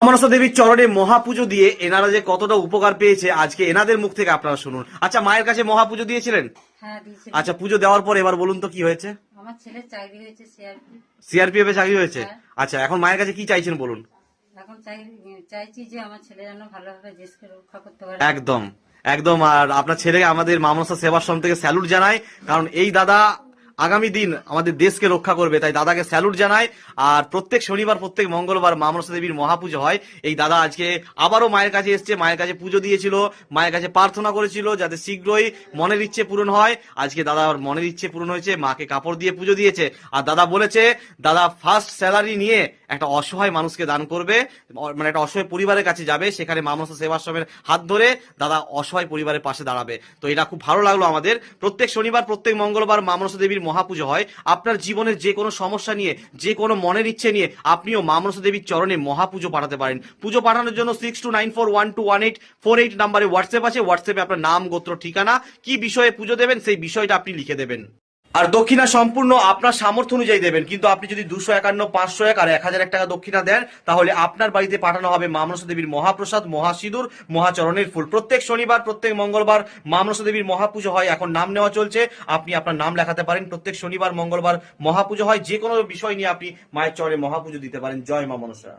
মনসা দেবীর চরণে মহাপুজো দিয়ে এনারা যে কতটা উপকার পেয়েছে আজকে এনাদের মুখ থেকে আপনারা শুনুন। আচ্ছা, মায়ের কাছে মহাপুজো দিয়েছিলেন? হ্যাঁ দিয়েছিলাম। আচ্ছা, পুজো দেওয়ার পর এবার বলুন তো কি হয়েছে? আমার ছেলের চাকরি হয়েছে সিআরপি। সিআরপিএফ এ চাকরি হয়েছে? হ্যাঁ। আচ্ছা, এখন মায়ের কাছে কি চাইছেন বলুন? এখন চাইছি যে আমার ছেলে যেন ভালোভাবে দেশকে রক্ষা করতে পারে। একদম একদম। আর আপনার ছেলেকে আমাদের মা মনসা সেবাশ্রম থেকে স্যালুট জানাই, কারণ এই দাদা আগামী দিন আমাদের দেশকে রক্ষা করবে, তাই দাদাকে স্যালুট জানাই। আর প্রত্যেক শনিবার প্রত্যেক মঙ্গলবার মা মনসা দেবীর মহাপুজো হয়। এই দাদা আজকে আবারও মায়ের কাছে এসছে, মায়ের কাছে পুজো দিয়েছিল, মায়ের কাছে প্রার্থনা করেছিল যাতে শীঘ্রই মনের ইচ্ছে পূরণ হয়। আজকে দাদার মনের ইচ্ছে পূরণ হয়েছে, মাকে কাপড় দিয়ে পুজো দিয়েছে। আর দাদা বলেছে দাদা ফার্স্ট স্যালারি নিয়ে একটা অসহায় মানুষকে দান করবে, মানে একটা অসহায় পরিবারের কাছে যাবে, সেখানে মা মনসা সেবাশ্রমের হাত ধরে দাদা অসহায় পরিবারের পাশে দাঁড়াবে। তো এটা খুব ভালো লাগলো আমাদের। প্রত্যেক শনিবার প্রত্যেক মঙ্গলবার মা মনসা দেবীর মহাপুজো হয়। আপনার জীবনের যে কোনো সমস্যা নিয়ে, যে কোনো মনের ইচ্ছে নিয়ে আপনিও মা মনসা দেবীর চরণে মহাপুজো পাঠাতে পারেন। পুজো পাঠানোর জন্য 6294121848 নাম্বারে হোয়াটসঅ্যাপ আছে। হোয়াটসঅ্যাপে আপনার নাম, গোত্র, ঠিকানা, কি বিষয়ে পুজো দেবেন সেই বিষয়টা আপনি লিখে দেবেন। আর দক্ষিণা সম্পূর্ণ আপনার সামর্থ্য অনুযায়ী দেবেন, কিন্তু আপনি যদি 251, 501 আর 1001 টাকা দক্ষিণা দেন তাহলে আপনার বাড়িতে পাঠানো হবে মা মনসা দেবীর মহাপ্রসাদ, মহাসিঁদুর, মহাচরণের ফুল। প্রত্যেক শনিবার প্রত্যেক মঙ্গলবার মা মনসা দেবীর মহাপুজো হয়। এখন নাম নেওয়া চলছে, আপনি আপনার নাম লেখাতে পারেন। প্রত্যেক শনিবার মঙ্গলবার মহাপুজো হয়। যে কোনো বিষয় নিয়ে আপনি মায়ের চরণে মহাপুজো দিতে পারেন। জয় মা মনসা।